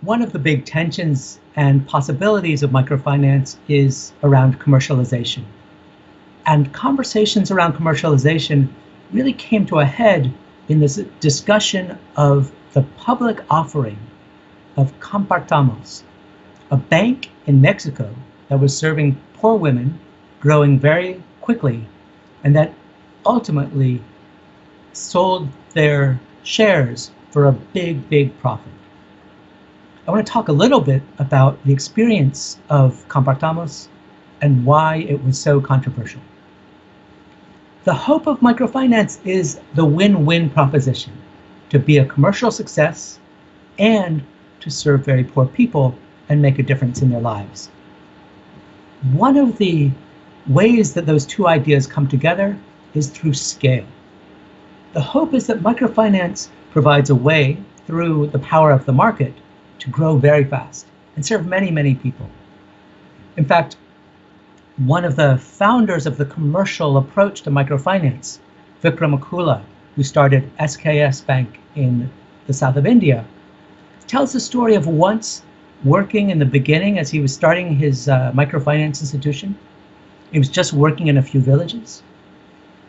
One of the big tensions and possibilities of microfinance is around commercialization. And conversations around commercialization really came to a head in this discussion of the public offering of Compartamos, a bank in Mexico that was serving poor women, growing very quickly, and that ultimately sold their shares for a big, big profit. I want to talk a little bit about the experience of Compartamos and why it was so controversial. The hope of microfinance is the win-win proposition, to be a commercial success and to serve very poor people and make a difference in their lives. One of the ways that those two ideas come together is through scale. The hope is that microfinance provides a way, through the power of the market, to grow very fast and serve many, many people. In fact, one of the founders of the commercial approach to microfinance, Vikramakula, who started SKS Bank in the south of India, tells the story of once working in the beginning as he was starting his microfinance institution. He was just working in a few villages.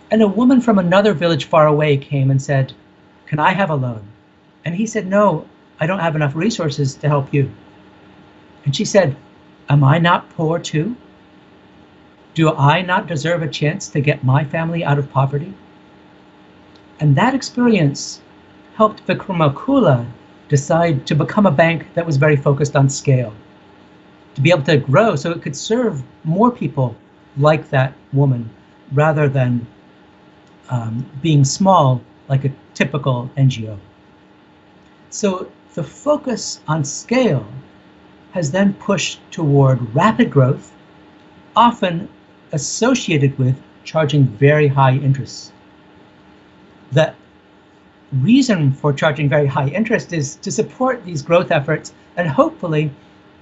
And a woman from another village far away came and said, "Can I have a loan?" And he said, "No, I don't have enough resources to help you." And she said, "Am I not poor too? Do I not deserve a chance to get my family out of poverty?" And that experience helped Vikramakula decide to become a bank that was very focused on scale, to be able to grow so it could serve more people like that woman, rather than being small like a typical NGO. So the focus on scale has then pushed toward rapid growth, often associated with charging very high interests. The reason for charging very high interest is to support these growth efforts and hopefully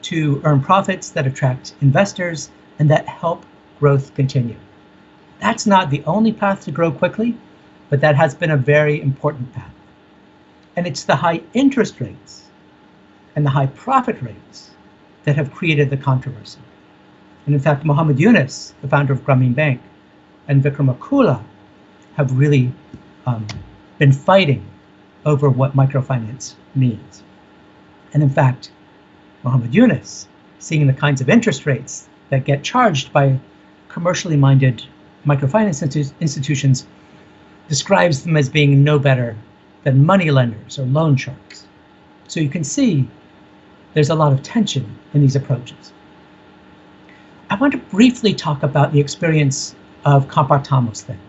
to earn profits that attract investors and that help growth continue. That's not the only path to grow quickly, but that has been a very important path. And it's the high interest rates and the high profit rates that have created the controversy. And in fact, Muhammad Yunus, the founder of Grameen Bank, and Vikramakula have really been fighting over what microfinance means. And in fact, Muhammad Yunus, seeing the kinds of interest rates that get charged by commercially minded microfinance institutions, describes them as being no better than money lenders or loan sharks. So you can see there's a lot of tension in these approaches. I want to briefly talk about the experience of Compartamos then.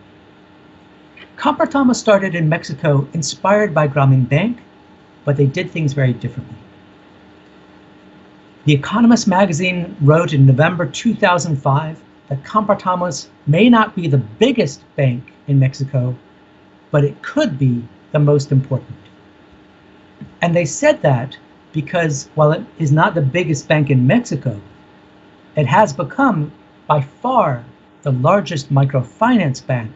Compartamos started in Mexico inspired by Grameen Bank, but they did things very differently. The Economist magazine wrote in November 2005 that Compartamos may not be the biggest bank in Mexico, but it could be the most important. And they said that because while it is not the biggest bank in Mexico, it has become by far the largest microfinance bank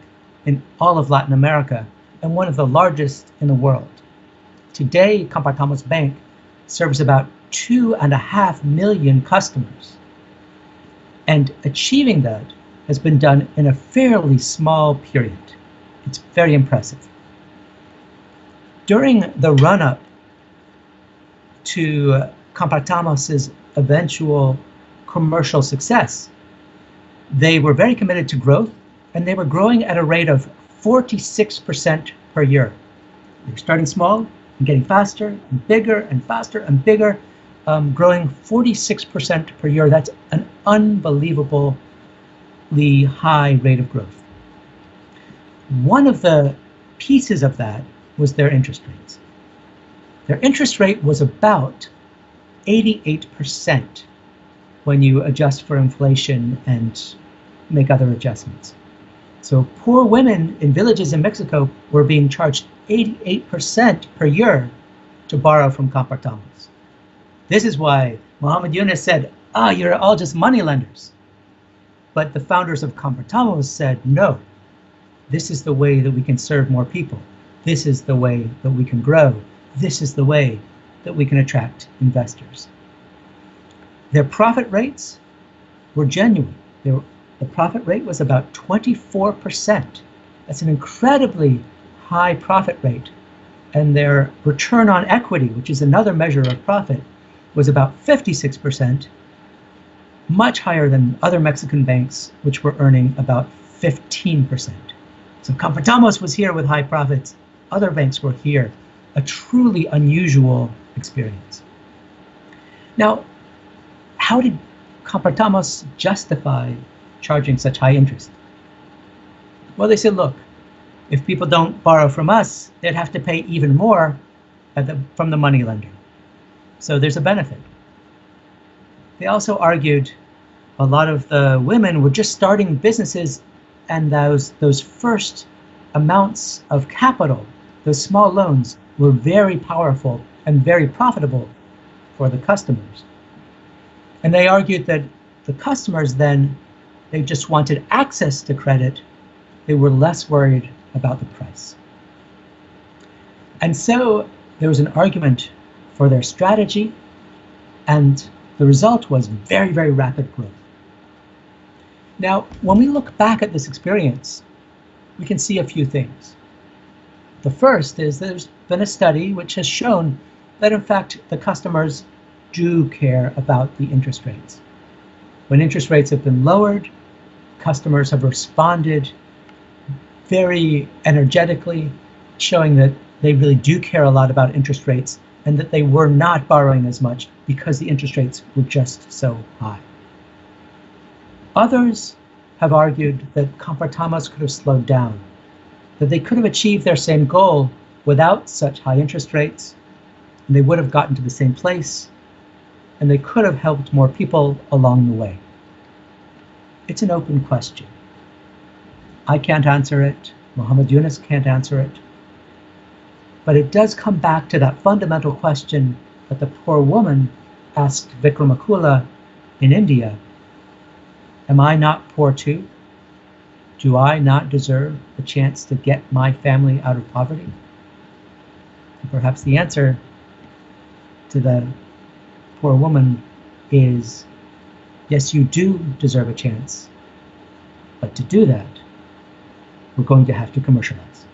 in all of Latin America and one of the largest in the world. Today, Compartamos Bank serves about 2.5 million customers. And achieving that has been done in a fairly small period. It's very impressive. During the run-up to Compartamos' eventual commercial success, they were very committed to growth, and they were growing at a rate of 46% per year. They were starting small and getting faster and bigger and faster and bigger, growing 46% per year. That's an unbelievably high rate of growth. One of the pieces of that was their interest rates. Their interest rate was about 88% when you adjust for inflation and make other adjustments. So poor women in villages in Mexico were being charged 88% per year to borrow from Compartamos. This is why Muhammad Yunus said, you're all just money lenders. But the founders of Compartamos said, no, this is the way that we can serve more people. This is the way that we can grow. This is the way that we can attract investors. Their profit rates were genuine. The profit rate was about 24%. That's an incredibly high profit rate. And their return on equity, which is another measure of profit, was about 56%, much higher than other Mexican banks, which were earning about 15%. So Compartamos was here with high profits. Other banks were here. A truly unusual experience. Now, how did Compartamos justify charging such high interest? Well, they said, look, if people don't borrow from us, they'd have to pay even more from the moneylender. So there's a benefit. They also argued a lot of the women were just starting businesses, and those first amounts of capital, those small loans, were very powerful and very profitable for the customers. And they argued that the customers then, they just wanted access to credit. They were less worried about the price. And so there was an argument for their strategy, and the result was very, very rapid growth. Now, when we look back at this experience, we can see a few things. The first is there's been a study which has shown that, in fact, the customers do care about the interest rates. When interest rates have been lowered, customers have responded very energetically, showing that they really do care a lot about interest rates and that they were not borrowing as much because the interest rates were just so high. Others have argued that Compartamos could have slowed down, that they could have achieved their same goal without such high interest rates, and they would have gotten to the same place, and they could have helped more people along the way. It's an open question. I can't answer it. Muhammad Yunus can't answer it. But it does come back to that fundamental question that the poor woman asked Vikramakula in India. Am I not poor too? Do I not deserve the chance to get my family out of poverty? And perhaps the answer to the poor woman is, yes, you do deserve a chance. But to do that, we're going to have to commercialize.